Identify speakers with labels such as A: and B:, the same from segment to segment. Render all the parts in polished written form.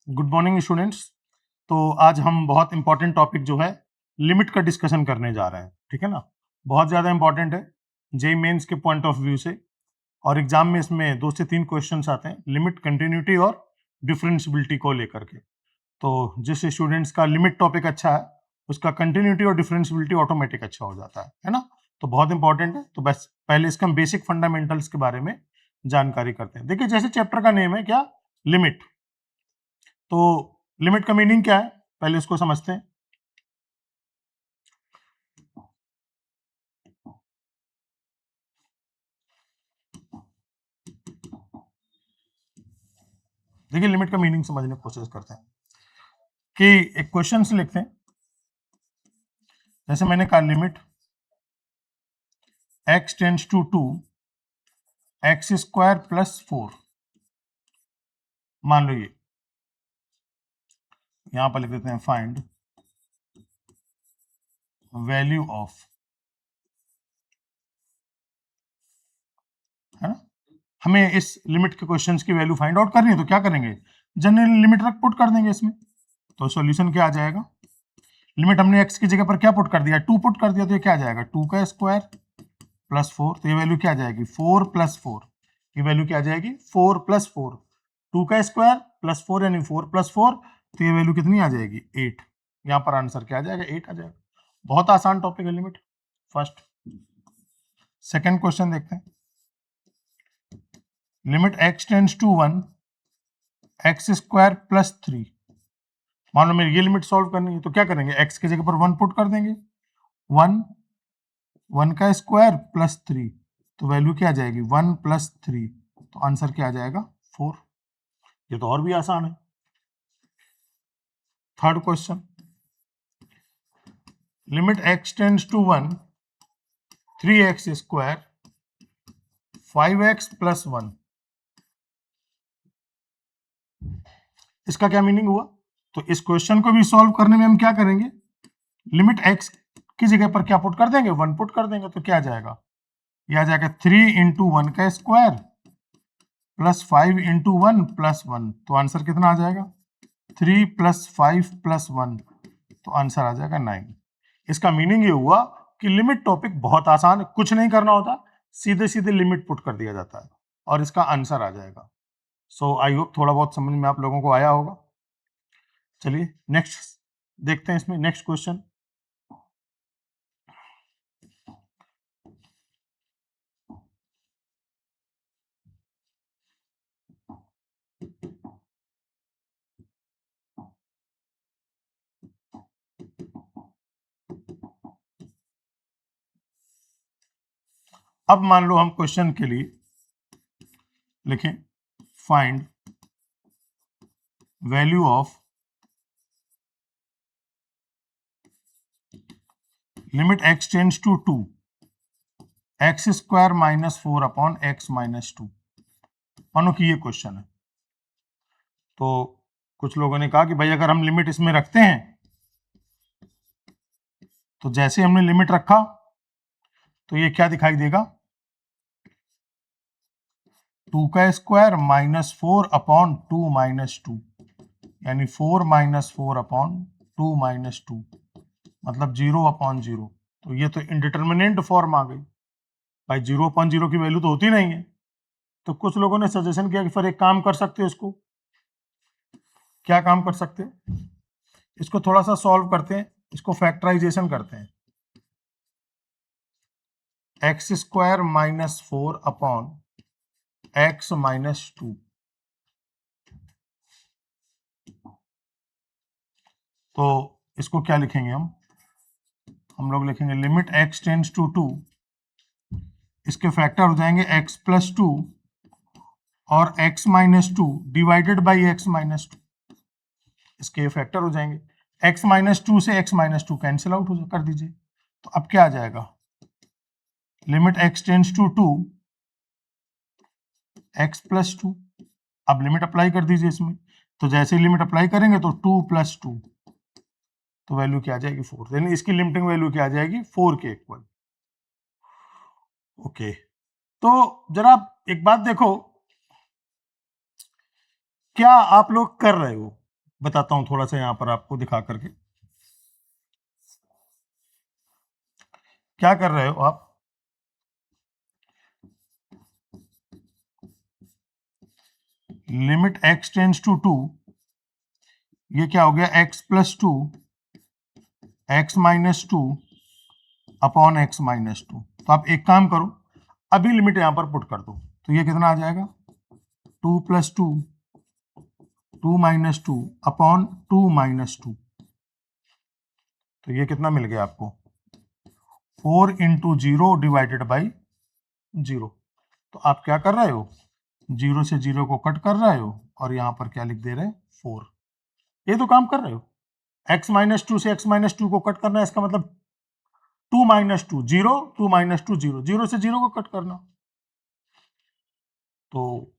A: Good morning students. तो आज हम बहुत इंपॉर्टेंट टॉपिक जो है लिमिट का डिस्कशन करने जा रहे हैं, ठीक है ना। बहुत ज़्यादा इंपॉर्टेंट है जेईई मेंस के पॉइंट ऑफ व्यू से, और एग्जाम में इसमें 2 से 3 क्वेश्चंस आते हैं लिमिट, कंटिन्यूटी और डिफरेंशियबिलिटी को लेकर के। तो जिस स्टूडेंट्स का लिमिट टॉपिक अच्छा है उसका कंटिन्यूटी और डिफरेंशियबिलिटी ऑटोमेटिक अच्छा हो जाता है ना। तो बहुत इंपॉर्टेंट है। तो बस पहले इसका हम बेसिक फंडामेंटल्स के बारे में जानकारी करते हैं। देखिए, जैसे चैप्टर का नेम है क्या, लिमिट। तो लिमिट का मीनिंग क्या है, पहले इसको समझते हैं। देखिए, लिमिट का मीनिंग समझने की कोशिश करते हैं कि एक क्वेश्चन से लिखते हैं। जैसे मैंने कहा limit x tends to 2 x square plus 4। मान लो ये यहां पर लिख देते हैं फाइंड वैल्यू ऑफ, है ना। हमें इस लिमिट के क्वेश्चंस की वैल्यू फाइंड आउट करनी है, तो क्या करेंगे, जनरल लिमिट रख पुट कर देंगे इसमें। तो सॉल्यूशन क्या आ जाएगा, लिमिट हमने x की जगह पर क्या पुट कर दिया, 2 पुट कर दिया, तो ये क्या आ जाएगा 2 का स्क्वायर प्लस 4। तो ये वैल्यू क्या आ जाएगी 4 प्लस 4। ये वैल्यू क्या आ जाएगी 4 प्लस 4। 2 का स्क्वायर प्लस 4 यानी 4 प्लस 4, तो ये वैल्यू कितनी आ जाएगी 8। यहां पर आंसर क्या आ जाएगा 8 आ जाएगा। बहुत आसान टॉपिक है लिमिट, फर्स्ट। सेकेंड क्वेश्चन देखते हैं। Limit x tends to 1 x square plus 3। मान लो मेरी ये लिमिट सॉल्व करनी है, तो क्या करेंगे, x की जगह पर 1 पुट कर देंगे। 1 का स्क्वायर प्लस 3, तो वैल्यू क्या आ जाएगी 1 प्लस 3, तो आंसर क्या आ जाएगा 4। ये तो और भी आसान है। Third question, limit x tends to 1 3x square 5x plus 1। इसका क्या मीनिंग हुआ, तो इस क्वेश्चन को भी सॉल्व करने में हम क्या करेंगे, लिमिट x की जगह पर क्या पुट कर देंगे 1 पुट कर देंगे। तो क्या आ जाएगा, यह आ जाएगा 3 इंटू 1 का स्क्वायर प्लस 5 इंटू 1 प्लस 1। तो आंसर कितना आ जाएगा 3 प्लस 5 प्लस 1, तो आंसर आ जाएगा 9। इसका मीनिंग ये हुआ कि लिमिट टॉपिक बहुत आसान है, कुछ नहीं करना होता, सीधे सीधे लिमिट पुट कर दिया जाता है और इसका आंसर आ जाएगा। सो आई होप थोड़ा बहुत समझ में आप लोगों को आया होगा। चलिए नेक्स्ट देखते हैं, इसमें नेक्स्ट क्वेश्चन। अब मान लो हम क्वेश्चन के लिए लिखें find value of limit x tends to 2 x square minus 4 upon x minus 2। मानो कि ये क्वेश्चन है। तो कुछ लोगों ने कहा कि भाई अगर हम लिमिट इसमें रखते हैं, तो जैसे हमने लिमिट रखा तो ये क्या दिखाई देगा, 2 का स्क्वायर माइनस 4 अपॉन 2 माइनस 2, यानी 4 माइनस 4 अपॉन 2 माइनस 2, मतलब 0 अपॉन 0। तो ये तो इनडिटर्मिनेंट फॉर्म आ गई भाई, 0 अपॉन 0 की वैल्यू तो होती नहीं है। तो कुछ लोगों ने सजेशन किया कि फिर एक काम कर सकते हो, इसको क्या काम कर सकते हैं, इसको थोड़ा सा सॉल्व करते हैं, इसको फैक्टराइजेशन करते हैं। X square minus 4 upon x minus 2। तो इसको क्या लिखेंगे हम लोग लिखेंगे लिमिट x टेंड्स टू 2, इसके फैक्टर हो जाएंगे x प्लस 2 और x minus 2 divided by x minus 2, इसके फैक्टर हो जाएंगे। x माइनस 2 से x माइनस 2 कैंसिल आउट हो कर दीजिए। तो अब क्या आ जाएगा, limit x tends to 2 x plus 2। अब लिमिट अप्लाई कर दीजिए इसमें, तो जैसे लिमिट अप्लाई करेंगे तो 2 प्लस 2, तो वैल्यू क्या आ जाएगी 4, यानी इसकी लिमिटिंग वैल्यू क्या आ जाएगी 4 के इक्वल। ओके, तो जरा एक बात देखो, क्या आप लोग कर रहे हो, बताता हूं थोड़ा सा यहां पर आपको दिखा करके। क्या कर रहे हो आप, लिमिट x टेंड्स टू 2, ये क्या हो गया x+2 x-2 अपॉन x-2। तो आप एक काम करो, अभी लिमिट यहां पर पुट कर दो, तो ये कितना आ जाएगा 2+2 2-2 अपॉन 2-2। तो ये कितना मिल गया आपको 4 इंटू 0 डिवाइडेड बाई 0। तो आप क्या कर रहे हो, 0 से 0 को कट कर रहे हो और यहां पर क्या लिख दे रहे हैं 4। ये तो काम कर रहे हो, x-2 से x-2 को कट करना है, इसका मतलब 2-2 0 2-2 0 0 से 0 को कट करना। तो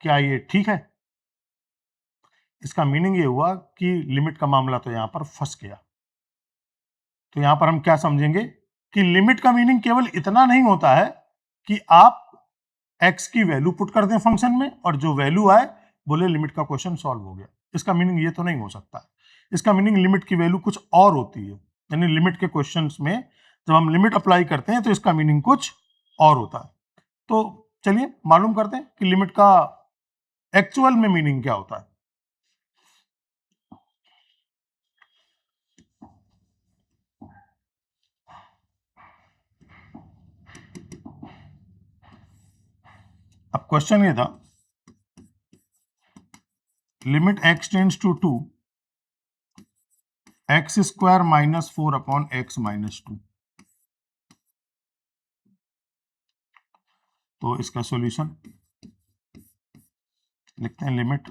A: क्या ये ठीक है, इसका मीनिंग ये हुआ कि लिमिट का मामला तो यहां पर फंस गया। तो यहां पर हम क्या समझेंगे कि लिमिट का मीनिंग केवल इतना नहीं होता है कि आप x की वैल्यू पुट कर दें फंक्शन में और जो वैल्यू आए बोले लिमिट का क्वेश्चन सॉल्व हो गया। इसका मीनिंग ये तो नहीं हो सकता। इसका मीनिंग लिमिट की वैल्यू कुछ और होती है, यानी लिमिट के क्वेश्चंस में जब हम लिमिट अप्लाई करते हैं तो इसका मीनिंग कुछ और होता है। तो चलिए मालूम करते हैं कि लिमिट का एक्चुअल में मीनिंग क्या होता है। अब क्वेश्चन ये था, limit x tends to 2 x² - 4 upon x-2। तो इसका सॉल्यूशन लिखते हैं, लिमिट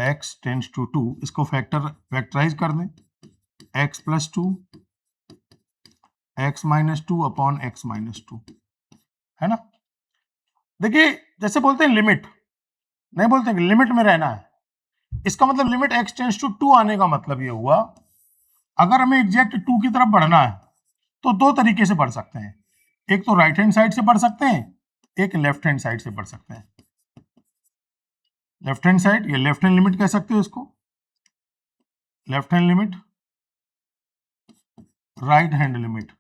A: x टेंड्स टू 2, इसको फैक्टराइज कर दें, x+2 x-2 अपॉन x-2, है ना। देखिए जैसे बोलते हैं लिमिट, नहीं बोलते हैं कि लिमिट में रहना है, इसका मतलब लिमिट x टेंड्स टू 2 आने का मतलब ये हुआ, अगर हमें एग्जैक्ट 2 की तरफ बढ़ना है तो दो तरीके से बढ़ सकते हैं, एक तो राइट हैंड साइड से बढ़ सकते हैं, एक लेफ्ट हैंड साइड से बढ़ सकते हैं। लेफ्ट हैंड साइड या लेफ्ट हैंड लिमिट कह सकते हो इसको, left hand limit, right hand limit.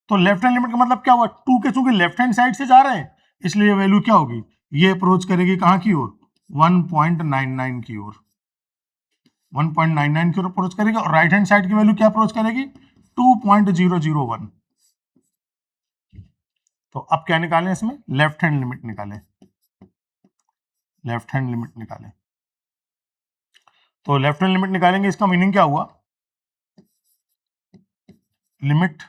A: तो लेफ्ट हैंड लिमिट का मतलब क्या हुआ, 2 के चूंकि लेफ्ट हैंड साइड से जा रहे हैं इसलिए वैल्यू क्या होगी, ये अप्रोच करेगी कहां की ओर, 1.99 की ओर, 1.99 की ओर अप्रोच करेगी, और राइट हैंड साइड की वैल्यू क्या अप्रोच करेगी 2.001। तो अब क्या निकालें इसमें, लेफ्ट हैंड लिमिट निकालें, लेफ्ट हैंड लिमिट निकालें। तो लेफ्ट हैंड लिमिट निकालेंगे, इसका मीनिंग क्या हुआ, लिमिट,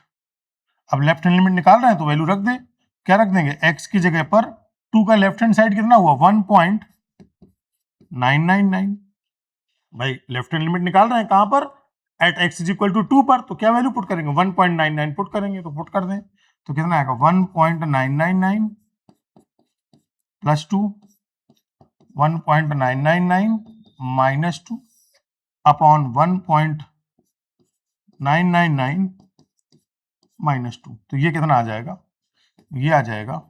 A: अब लेफ्ट हैंड लिमिट निकाल रहे हैं तो वैल्यू रख दें, क्या रख देंगे, x की जगह पर 2 का लेफ्ट हैंड साइड कितना हुआ 1.999। भाई लेफ्ट हैंड लिमिट निकाल रहे हैं कहां पर, at x is equal to 2 पर, तो क्या वैल्यू पुट करेंगे 1.99 पुट करेंगे, तो पुट कर दें तो कितना आएगा 1.999 प्लस 2 1.999 माइनस 2 अपॉन 1.999 माइनस 2। तो ये कितना आ जाएगा, ये आ जाएगा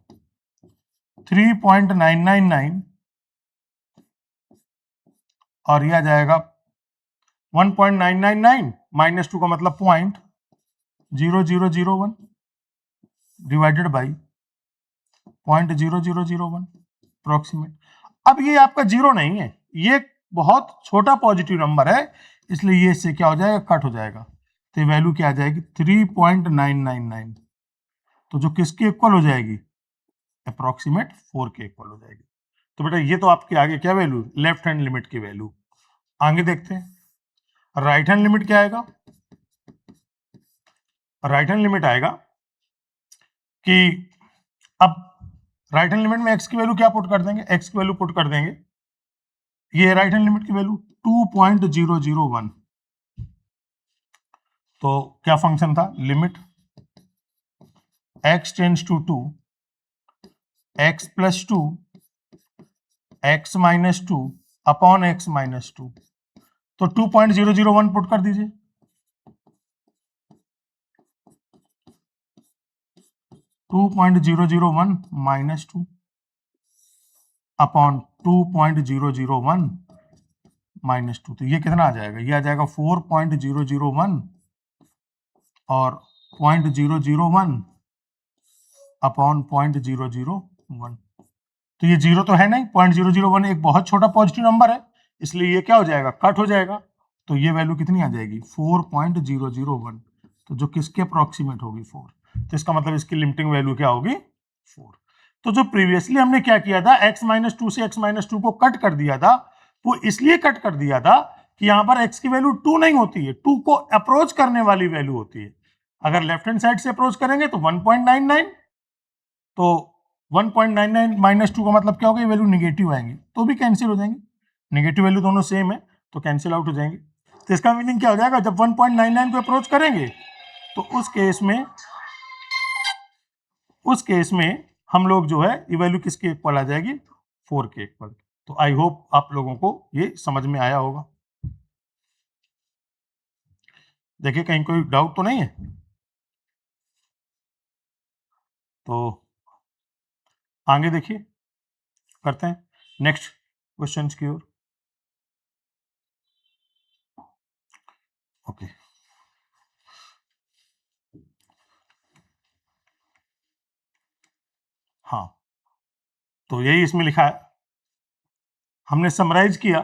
A: 3.999 और ये आ जाएगा 1.999 माइनस 2 का मतलब 0.0001 डिवाइडेड बाई 0.0001 अप्रोक्सीमेट। अब ये आपका जीरो नहीं है, ये बहुत छोटा पॉजिटिव नंबर है, इसलिए ये इससे क्या हो जाएगा, कट हो जाएगा, तो वैल्यू क्या आ जाएगी 3.999, तो जो किसके इक्वल हो जाएगी, अप्रोक्सीमेट 4 के इक्वल हो जाएगी। तो बेटा ये तो आपके आगे क्या वैल्यू, लेफ्ट हैंड लिमिट की वैल्यू। आगे देखते हैं राइट हैंड लिमिट क्या आएगा, राइट हैंड लिमिट आएगा कि अब राइट हैंड लिमिट में x की वैल्यू क्या पुट कर देंगे, x की वैल्यू पुट कर देंगे, ये राइट हैंड लिमिट की वैल्यू 2.001। तो क्या फंक्शन था, limit x tends to 2 x+2 x-2 upon x-2। तो 2.001 पुट कर दीजिए, 2.001 माइनस 2 अपॉन 2.001 माइनस 2, तो ये कितना आ जाएगा, ये आ जाएगा 4.001 और 0.001 अपॉन 0.001। तो ये जीरो तो है नहीं, 0.001 एक बहुत छोटा पॉजिटिव नंबर है, इसलिए ये क्या हो जाएगा, कट हो जाएगा। तो ये वैल्यू कितनी आ जाएगी, 4.001, तो जो किसके अप्रोक्सीमेट होगी, 4। तो इसका मतलब इसकी लिमिटिंग वैल्यू क्या होगी, 4। तो जो प्रीवियसली हमने क्या किया था, x-2 से x-2 को कट कर दिया था, वो इसलिए कट कर दिया था कि यहां पर x की वैल्यू 2 नहीं होती है, 2 को अप्रोच करने वाली वैल्यू होती है। अगर लेफ्ट हैंड साइड से अप्रोच करेंगे तो 1.99, तो 1.99 माइनस 2 का मतलब क्या होगा, ये वैल्यू निगेटिव आएंगे, तो भी कैंसिल हो जाएंगे, नेगेटिव वैल्यू दोनों सेम है तो कैंसिल आउट हो जाएंगे। तो इसका मीनिंग क्या हो जाएगा, जब 1.99 को अप्रोच करेंगे तो उस केस में हम लोग जो है ये वैल्यू किसके इक्वल आ जाएगी, 4 के इक्वल। तो आई होप आप लोगों को ये समझ में आया होगा। देखिए कहीं कोई डाउट तो नहीं है, तो आगे देखिए, करते हैं नेक्स्ट क्वेश्चंस की ओर। ओके, हाँ, तो यही इसमें लिखा है, हमने समराइज किया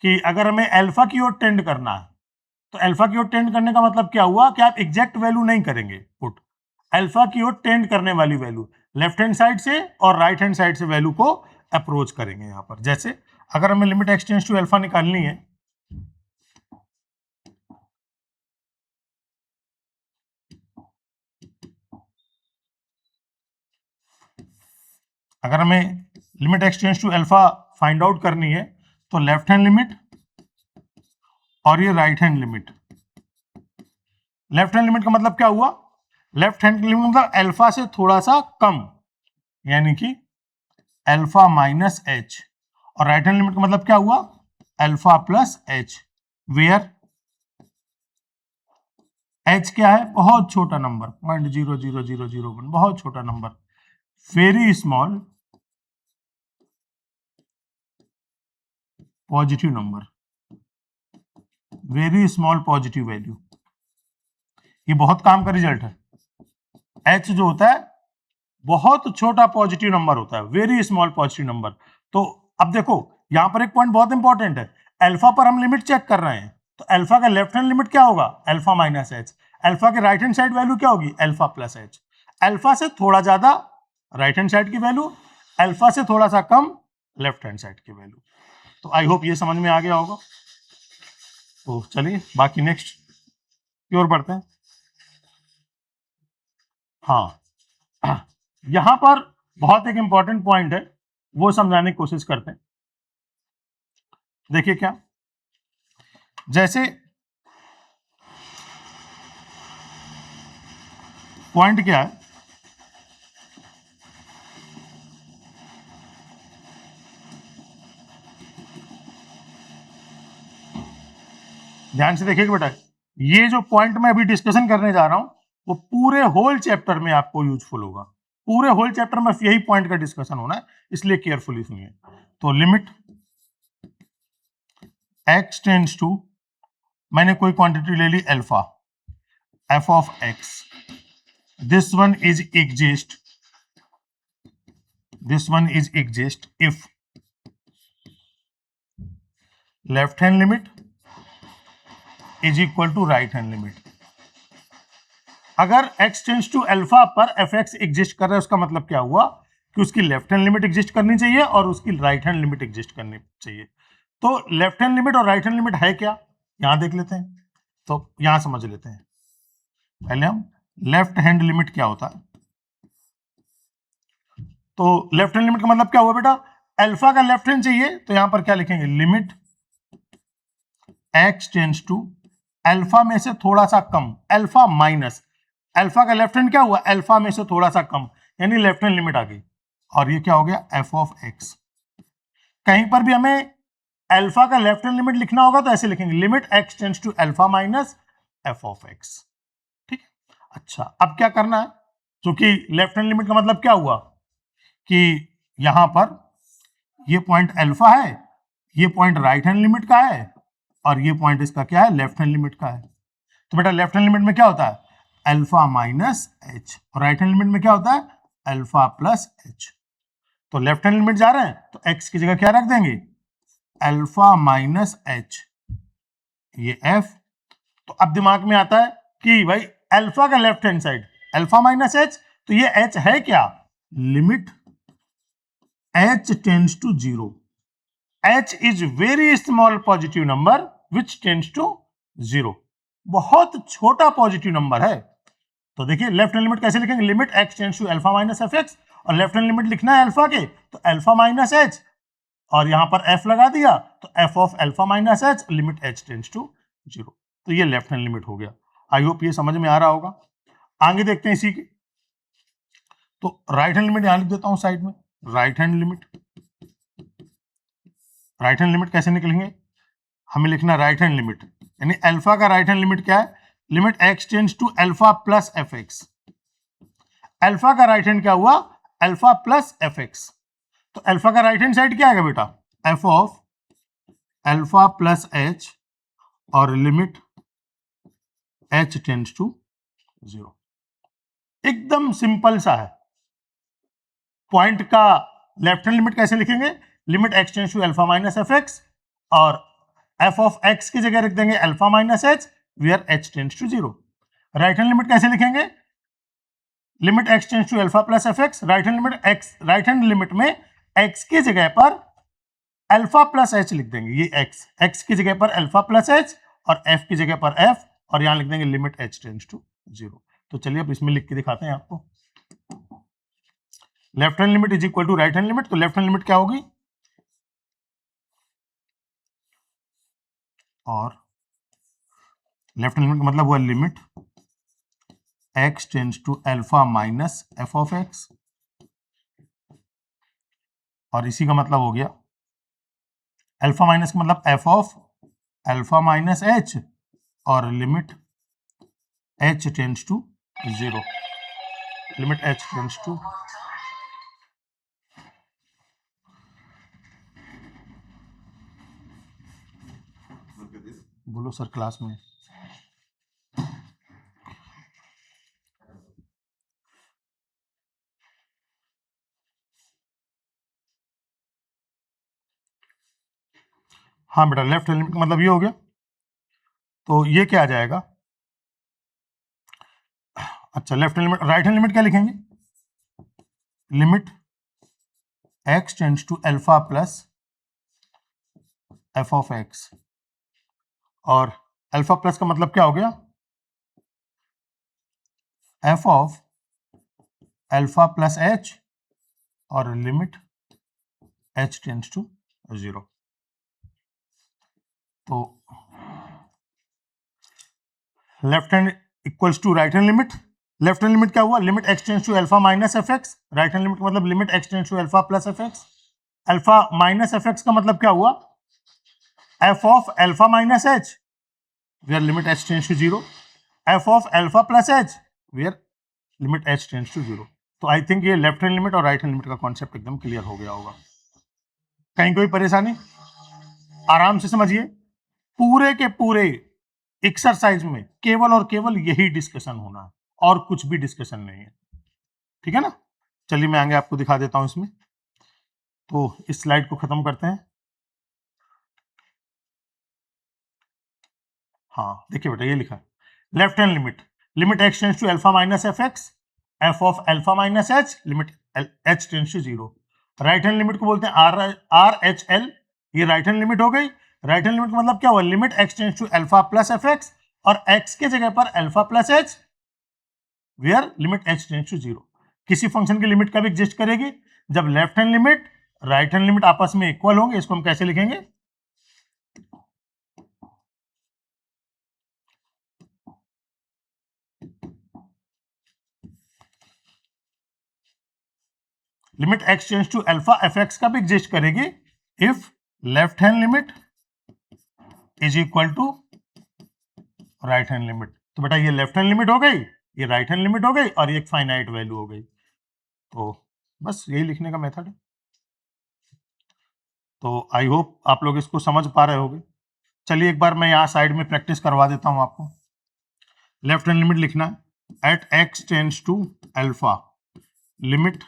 A: कि अगर हमें अल्फा की ओर टेंड करना है, तो अल्फा की ओर टेंड करने का मतलब क्या हुआ कि आप एग्जैक्ट वैल्यू नहीं करेंगे पुट, अल्फा की ओर टेंड करने वाली वैल्यू लेफ्ट हैंड साइड से और राइट हैंड साइड से वैल्यू को अप्रोच करेंगे। यहां पर जैसे अगर हमें limit x tends to alpha निकालनी है, अगर हमें limit x tends to alpha find out करनी है, तो लेफ्ट हैंड लिमिट और ये right hand limit. Left hand limit का मतलब क्या हुआ, लेफ्ट हैंड लिमिट मतलब अल्फा से थोड़ा सा कम, यानी कि अल्फा माइनस एच, और राइट हैंड लिमिट का मतलब क्या हुआ, alpha plus h, where h क्या है, बहुत छोटा नंबर, 0.00001, बहुत छोटा number, very small positive number, very small positive value. ये बहुत काम का रिजल्ट है। एच जो होता है बहुत छोटा पॉजिटिव नंबर होता है, वेरी स्मॉल पॉजिटिव नंबर। तो अब देखो यहां पर एक पॉइंट बहुत इंपॉर्टेंट है, अल्फा पर हम लिमिट चेक कर रहे हैं, तो अल्फा का लेफ्ट हैंड लिमिट क्या होगा, अल्फा माइनस एच, अल्फा के राइट हैंड साइड वैल्यू क्या होगी, अल्फा प्लस एच, अल्फा से थोड़ा ज्यादा राइट हैंड साइड की वैल्यू, अल्फा से थोड़ा सा कम लेफ्ट हैंड साइड की वैल्यू। तो आई होप ये समझ में आ गया होगा। तो चलिए बाकी नेक्स्ट की ओर बढ़ते हैं। हाँ, यहां पर बहुत एक इंपॉर्टेंट पॉइंट है, वो समझाने की कोशिश करते हैं। देखिए क्या, जैसे पॉइंट क्या है, ध्यान से देखिएगा बेटा, ये जो पॉइंट मैं अभी डिस्कशन करने जा रहा हूं वो पूरे होल चैप्टर में आपको यूजफुल होगा, पूरे होल चैप्टर में यही पॉइंट का डिस्कशन होना है, इसलिए केयरफुली सुनिए। तो लिमिट x टेंड्स टू, मैंने कोई क्वांटिटी ले ली alpha, f of x, this one is exist if left hand limit is equal to right hand limit। अगर x टेंड्स टू अल्फा पर fx एग्जिस्ट कर रहा है, उसका मतलब क्या हुआ कि उसकी लेफ्ट हैंड लिमिट एग्जिस्ट करनी चाहिए और उसकी राइट हैंड लिमिट एग्जिस्ट करनी चाहिए। तो लेफ्ट हैंड लिमिट और राइट हैंड लिमिट है क्या, यहां देख लेते हैं, तो यहां समझ लेते हैं। पहले हम लेफ्ट हैंड लिमिट क्या होता है, तो लेफ्ट हैंड लिमिट का मतलब क्या हुआ बेटा, अल्फा का लेफ्ट हैंड चाहिए, तो यहां पर क्या लिखेंगे, limit x tends to alpha में से थोड़ा सा कम, अल्फा माइनस, अल्फा का लेफ्ट हैंड क्या हुआ, अल्फा में से थोड़ा सा कम, यानी लेफ्ट हैंड लिमिट आ गई, और ये क्या हो गया, f ऑफ x। कहीं पर भी हमें अल्फा का लेफ्ट हैंड लिमिट लिखना होगा तो ऐसे लिखेंगे, limit x tends to alpha minus f of x। ठीक, अच्छा अब क्या करना है, क्योंकि लेफ्ट हैंड लिमिट का मतलब क्या हुआ कि यहां पर ये पॉइंट अल्फा है, ये पॉइंट राइट हैंड लिमिट का है, और ये पॉइंट इसका क्या है, लेफ्ट हैंड लिमिट का है। तो बेटा लेफ्ट हैंड लिमिट में क्या होता है, अल्फा माइनस एच, और राइट हैंड लिमिट में क्या होता है, अल्फा प्लस एच। तो लेफ्ट हैंड लिमिट जा रहे हैं तो एक्स की जगह क्या रख देंगे, अल्फा माइनस एच, ये एफ। तो अब दिमाग में आता है कि भाई अल्फा का left hand side alpha minus h, तो ये एच है क्या, limit h tends to zero. H is very small positive number which tends to zero, बहुत छोटा पॉजिटिव नंबर है। तो देखिए लेफ्ट हैंड लिमिट कैसे लिखेंगे, limit x tends to alpha minus f x, और लेफ्ट हैंड लिमिट लिखना है अल्फा के, तो अल्फा माइनस एच, और यहां पर एफ लगा दिया तो f of alpha minus h, limit h tends to zero. तो ये लेफ्ट हैंड लिमिट हो गया। आई होप ये समझ में आ रहा होगा। आगे देखते हैं इसी की। तो राइट हैंड लिमिट यहां लिख देता हूं साइड में, right hand limit. Right hand limit कैसे निकलेंगे, हमें लिखना राइट हैंड लिमिट, यानी अल्फा का राइट हैंड लिमिट क्या है, limit x tends to alpha plus f x. Alpha का राइट हैंड क्या हुआ, अल्फा प्लस एफ एक्स। तो अल्फा का राइट हैंड साइड क्या आएगा बेटा, f of alpha plus h, और limit h tends to zero. एकदम सिंपल सा है। पॉइंट का लेफ्ट हैंड लिमिट कैसे लिखेंगे, limit x tends to alpha minus f x, और एफ ऑफ एक्स की जगह रख देंगे alpha minus h, where h tends to zero. Right hand limit कैसे लिखेंगे, limit x tends to alpha plus f x, right hand limit x, right hand limit में x की जगह पर अल्फा प्लस एच लिख देंगे, ये एक्स, एक्स की जगह पर अल्फा प्लस एच, और एफ की जगह पर एफ, और यहां लिख देंगे limit h tends to zero. तो चलिए अब इसमें लिख के दिखाते हैं आपको। Left hand limit is equal to right hand limit, तो लेफ्ट हैंड लिमिट क्या होगी, और लेफ्ट हैंड लिमिट का मतलब हुआ limit x tends to alpha minus f of x, और इसी का मतलब हो गया अल्फा माइनस का मतलब f of alpha minus h, और limit h tends to zero, limit h tends to, बोलो सर क्लास में। हाँ बेटा लेफ्ट हैंड लिमिट का मतलब ये हो गया। तो ये क्या आ जाएगा, अच्छा left hand limit, right hand limit क्या लिखेंगे, limit x tends to alpha plus f of x, और अल्फा प्लस का मतलब क्या हो गया, f of alpha plus h, और limit h tends to zero. तो left hand equals to right hand limit, left hand limit क्या हुआ, limit x tends to alpha minus f x, right hand limit का मतलब limit x tends to alpha plus f x. Alpha minus f x का मतलब क्या हुआ, f of alpha minus h, where limit h tends to zero, f of alpha plus h, where limit h tends to zero. तो I think ये left hand limit और right hand limit का concept एकदम clear हो गया होगा। कहीं कोई परेशानी, आराम से समझिए। पूरे के पूरे एक्सरसाइज में केवल और केवल यही डिस्कशन होना है, और कुछ भी डिस्कशन नहीं है, ठीक है ना। चलिए मैं आगे आपको दिखा देता हूं इसमें। तो इस स्लाइड को खत्म करते हैं। हाँ देखिए बेटा ये लिखा है left hand limit, limit x tends to alpha minus f x, f of alpha minus h, limit h tends to zero. Right hand limit को बोलते हैं आर एच एल, ये राइट हैंड लिमिट हो गई। राइट हैंड लिमिट का मतलब क्या हुआ, limit x tends to alpha plus f x, और एक्स के जगह पर alpha plus h, where limit h tends to zero. किसी फंक्शन की लिमिट कब एग्जिस्ट करेगी, जब left hand limit right hand limit आपस में इक्वल होंगे। इसको हम कैसे लिखेंगे, limit x tends to alpha f x कब एग्जिस्ट करेगी, if left hand limit is equal to right hand limit. तो बेटा ये लेफ्ट हैंड लिमिट हो गई, ये राइट हैंड लिमिट हो गई, और ये एक फाइनाइट वैल्यू हो गई। तो बस यही लिखने का मेथड है। तो आई होप आप लोग इसको समझ पा रहे होंगे। चलिए एक बार मैं यहाँ साइड में प्रैक्टिस करवा देता हूँ आपको। लेफ्ट हैंड लिमिट लिखना है at x tends to alpha, limit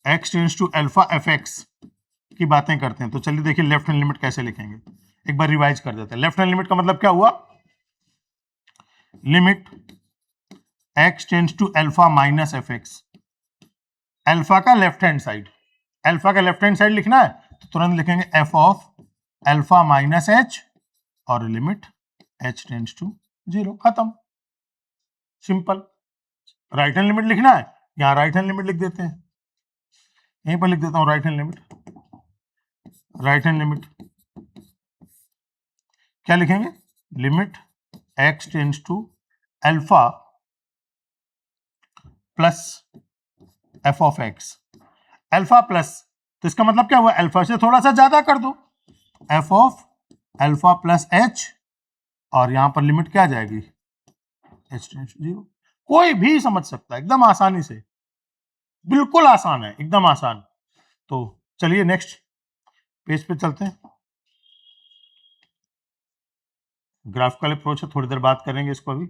A: x tends to alpha f x की बातें करते हैं। तो चलिए देखिए लेफ्ट हैंड लिमिट कैसे लिखेंगे, एक बार रिवाइज कर देते हैं। लेफ्ट हैंड लिमिट का मतलब क्या हुआ, limit x tends to alpha minus f x, alpha का लेफ्ट हैंड साइड, अल्फा का लेफ्ट हैंड साइड लिखना है तो तुरंत लिखेंगे f of alpha minus h और लिमिट एच टेंड्स टू 0, खत्म, सिंपल। राइट हैंड लिमिट लिखना है, यहां राइट हैंड लिमिट लिख देते हैं, यहीं पर लिख देता हूं right hand limit. Right hand limit क्या लिखेंगे, limit x tends to alpha plus f of x, alpha plus, तो इसका मतलब क्या हुआ, अल्फा से थोड़ा सा ज्यादा कर दो, F of alpha plus h, और यहां पर लिमिट क्या आ जाएगी, एच टेंड्स टू 0। कोई भी समझ सकता है एकदम आसानी से, बिल्कुल आसान है, एकदम आसान। तो चलिए नेक्स्ट पेज पे चलते हैं। ग्राफिकल अप्रोच है, थोड़ी देर बात करेंगे इसको अभी।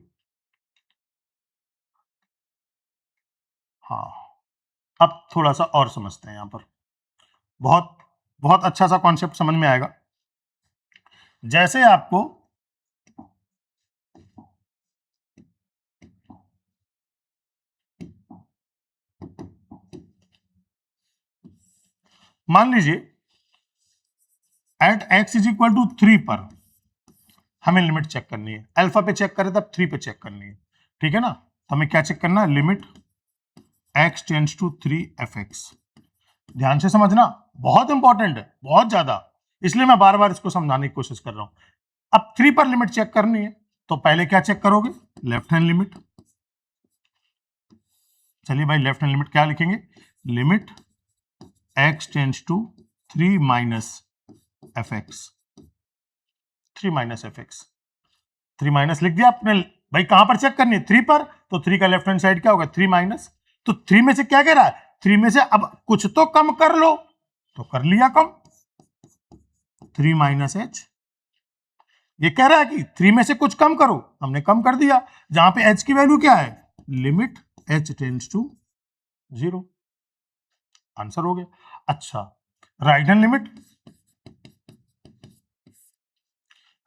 A: हाँ, अब थोड़ा सा और समझते हैं, यहां पर बहुत बहुत अच्छा सा कॉन्सेप्ट समझ में आएगा। जैसे आपको मान लीजिए at x is equal to 3 पर हमें लिमिट चेक करनी है, अल्फा पे चेक करें तब 3 पे चेक करनी है, ठीक है ना। तो हमें क्या चेक करना है, limit x tends to 3 f x. ध्यान से समझना, बहुत इंपॉर्टेंट है, बहुत ज्यादा, इसलिए मैं बार बार इसको समझाने की कोशिश कर रहा हूं। अब 3 पर लिमिट चेक करनी है तो पहले क्या चेक करोगे, लेफ्ट हैंड लिमिट। चलिए भाई लेफ्ट हैंड लिमिट क्या लिखेंगे, limit x tends to 3 minus f x, 3 minus f x, 3 minus लिख दिया आपने। भाई कहां पर चेक करनी है, 3 पर, तो 3 का लेफ्ट हैंड साइड क्या होगा, 3 माइनस। तो 3 में से क्या कह रहा है, 3 में से अब कुछ तो कम कर लो, तो कर लिया कम, 3 माइनस एच। ये कह रहा है कि 3 में से कुछ कम करो, हमने कम कर दिया, जहां पे एच की वैल्यू क्या है, limit h tends to 0, answer हो गया। अच्छा, right hand limit,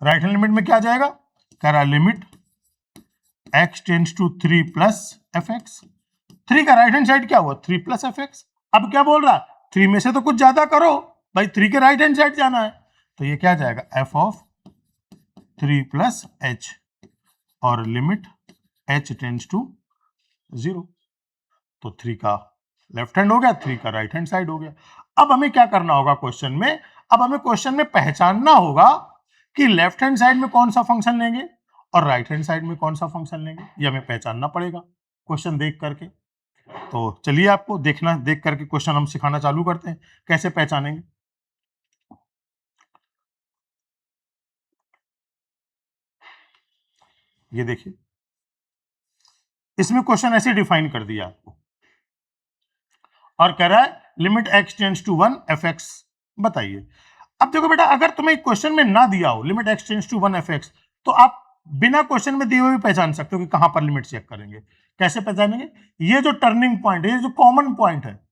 A: right hand limit में क्या आ जाएगा, कह रहा है limit x tends to 3 plus f x. 3 का राइट हैंड साइड क्या हुआ, 3 प्लस एफ एक्स। अब क्या बोल रहा है, 3 में से तो कुछ ज्यादा करो, भाई 3 के राइट हैंड साइड जाना है, तो ये क्या आ जाएगा, एफ ऑफ 3 प्लस एच और लिमिट एच टेंड्स टू 0। तो 3 का लेफ्ट हैंड हो गया, 3 का राइट हैंड साइड हो गया। अब हमें क्या करना होगा क्वेश्चन में, अब हमें क्वेश्चन में पहचानना होगा कि लेफ्ट हैंड साइड में कौन सा फंक्शन लेंगे और राइट हैंड साइड में कौन सा फंक्शन लेंगे, ये हमें पहचानना पड़ेगा क्वेश्चन देख करके। तो चलिए आपको देखना, देख करके क्वेश्चन हम सिखाना चालू करते हैं, कैसे पहचानेंगे। ये देखिए, इसमें क्वेश्चन ऐसे डिफाइन कर दिया आपको और कह रहा है limit x tends to 1 f x, बताइए। अब देखो बेटा, अगर तुम्हें क्वेश्चन में ना दिया हो limit x tends to 1 f x, तो आप बिना क्वेश्चन में दिए हुए भी पहचान सकते हो कि कहां पर लिमिट चेक करेंगे। कैसे पहचानेंगे, ये जो टर्निंग पॉइंट है, ये जो कॉमन पॉइंट है,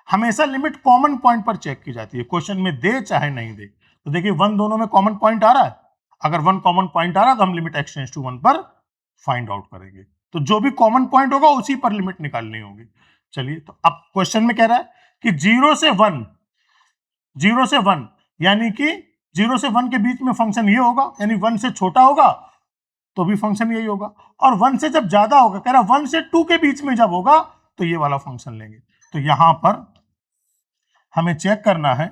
A: हमेशा लिमिट कॉमन पॉइंट पर चेक की जाती है, क्वेश्चन में दे चाहे नहीं दे। तो देखिए 1 दोनों में कॉमन पॉइंट आ रहा है, अगर 1 कॉमन पॉइंट आ रहा है तो हम लिमिट एक्स टेंड्स टू 1 पर फाइंड आउट करेंगे। तो जो भी कॉमन पॉइंट होगा उसी पर लिमिट निकालनी होगी। चलिए, तो अब क्वेश्चन में कह रहा है कि 0 से 1, 0 से 1 यानी कि 0 से 1 के बीच में फंक्शन ये होगा, यानी 1 से छोटा होगा तो भी फंक्शन यही होगा, और 1 से जब ज्यादा होगा, कह रहा 1 से 2 के बीच में जब होगा तो ये वाला फंक्शन लेंगे। तो यहां पर हमें चेक करना है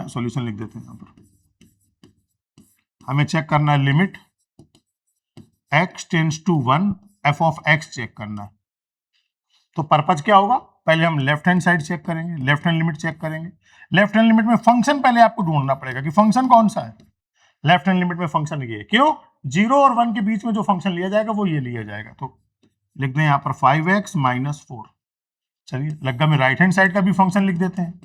A: सॉल्यूशन लिख देते हैं यहां पर, हमें चेक करना है limit x tends to 1 f of x check करना है। तो पर्पज क्या होगा, पहले हम लेफ्ट हैंड साइड चेक करेंगे, लेफ्ट हैंड लिमिट चेक करेंगे। लेफ्ट हैंड लिमिट में फंक्शन पहले आपको ढूंढना पड़ेगा कि फंक्शन कौन सा है। लेफ्ट हैंड लिमिट में फंक्शन ये है, क्यों, 0 और 1 के बीच में जो फंक्शन लिया जाएगा वो ये लिया जाएगा। तो लिख दें यहाँ पर 5x माइनस 4। चलिए लग्गा में राइट हैंड साइड का भी फंक्शन लिख देते हैं।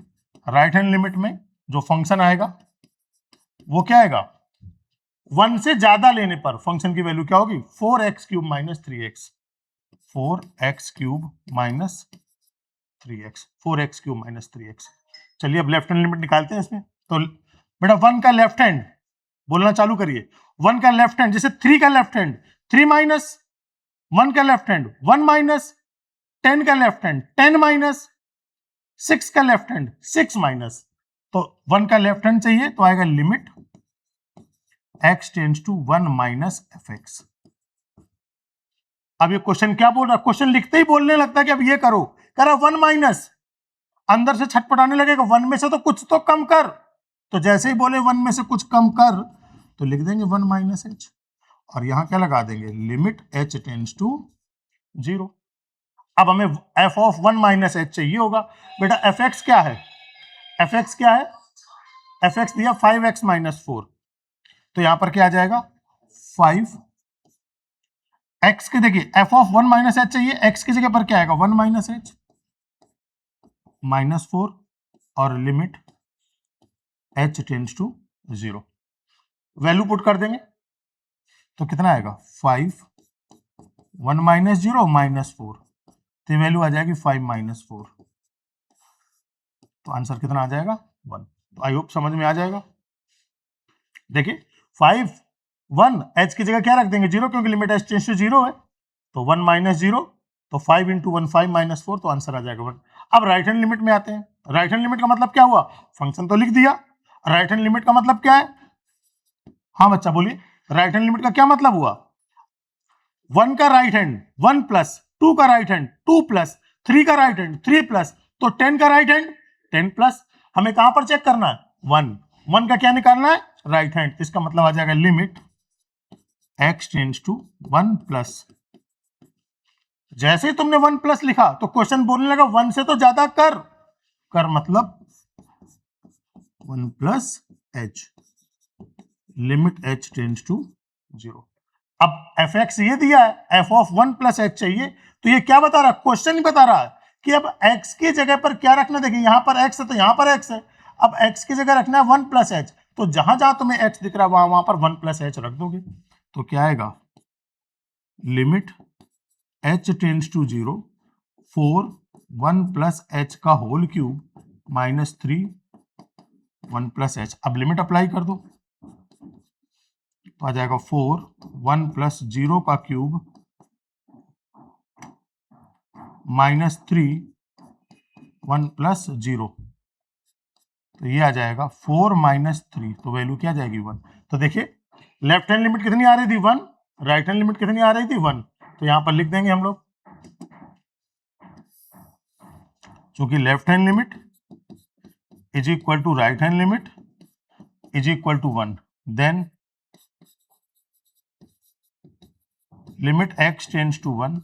A: राइट हैंड लिमिट में जो फंक्शन आएगा वो क्या आएगा, 1 से ज्यादा लेने पर फंक्शन की वैल्यू क्या होगी, 4x cube minus 3x, 4x cube minus 3x, 4x cube minus 3x। चलिए अब लेफ्ट हैंड लिमिट निकालते हैं इसमें। तो बेटा 1 का लेफ्ट हैंड बोलना चालू करिए। 1 का लेफ्ट हैंड जैसे 3 का लेफ्ट हैंड 3 माइनस, 1 का लेफ्ट हैंड 1 माइनस, 10 का लेफ्ट हैंड 10 माइनस, 6 का लेफ्ट हैंड 6 माइनस। तो 1 का लेफ्ट हैंड चाहिए तो आएगा limit x tends to 1 minus fx। अब ये क्वेश्चन क्या बोल रहा है, क्वेश्चन लिखते ही बोलने लगता है कि अब ये करो, कह रहा 1 माइनस, अंदर से छटपटाने लगेगा 1 में से तो कुछ तो कम कर। तो जैसे ही बोले 1 में से कुछ कम कर तो लिख देंगे 1 माइनस एच, और यहां क्या लगा देंगे, लिमिट h टेंड्स टू 0। अब हमें f ऑफ 1 माइनस एच चाहिए होगा। बेटा fx क्या है, fx क्या है, fx दिया 5x माइनस 4, तो यहां पर क्या आ जाएगा 5 x के, देखिए f ऑफ 1 माइनस एच चाहिए, x की जगह पर क्या आएगा 1 माइनस एच माइनस 4 और limit h tends to 0। Value put कर देंगे तो कितना आएगा 5 1 माइनस 0 माइनस 4, तो वैल्यू आ जाएगी 5 माइनस 4। तो आंसर कितना आ जाएगा 1। तो आई होप समझ में आ जाएगा। देखिए 5 1 h की जगह क्या रख देंगे 0, क्योंकि लिमिट h टेंड्स टू 0 है। तो 1 माइनस 0 तो 5 इंटू 1 5 माइनस 4, तो आंसर आ जाएगा 1। अब राइट हैंड लिमिट में आते हैं। राइट हैंड लिमिट का मतलब क्या हुआ, फंक्शन तो लिख दिया। राइट हैंड लिमिट का मतलब क्या है, हाँ बच्चा बोलिए, राइट हैंड लिमिट का क्या मतलब हुआ, 1 का राइट हैंड 1 प्लस, 2 का राइट हैंड 2 प्लस, 3 का राइट हैंड 3 प्लस, तो 10 का राइट हैंड 10 प्लस। हमें कहां पर चेक करना है 1 का क्या निकालना है राइट हैंड। इसका मतलब आ जाएगा limit x tends to 1 plus. जैसे ही तुमने 1 प्लस लिखा तो क्वेश्चन बोलने लगा 1 से तो ज्यादा कर मतलब 1 plus h, limit h tends to 0। अब fx ये दिया है, f ऑफ 1 प्लस h चाहिए, तो ये क्या बता रहा है, क्वेश्चन ही बता रहा है कि अब x की जगह पर क्या रखना। देखिए यहां पर x है तो यहां पर x है, अब x की जगह रखना है 1 प्लस h, तो जहां जहां तुम्हें x दिख रहा है वहां पर 1 प्लस h रख दोगे। तो क्या आएगा, limit h tends to 0 4 1 plus h का whole cube minus 3 1 plus h। अब लिमिट अप्लाई कर दो तो आ जाएगा 4 1 प्लस 0 का क्यूब माइनस 3 1 प्लस 0, तो ये आ जाएगा 4 माइनस 3, तो वैल्यू क्या आ जाएगी 1। तो देखिए लेफ्ट हैंड लिमिट कितनी आ रही थी 1, राइट हैंड लिमिट कितनी आ रही थी 1। तो यहां पर लिख देंगे हम लोग, क्योंकि left hand limit is equal to right hand limit is equal to 1, then limit x tends to 1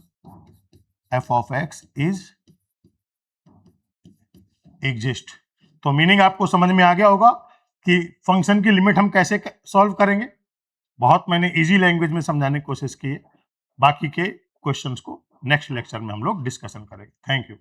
A: f of x is exist. तो मीनिंग आपको समझ में आ गया होगा कि फंक्शन की लिमिट हम कैसे सॉल्व करेंगे। बहुत मैंने इजी लैंग्वेज में समझाने की कोशिश की है। बाकी के क्वेश्चंस को नेक्स्ट लेक्चर में हम लोग डिस्कशन करेंगे। Thank you.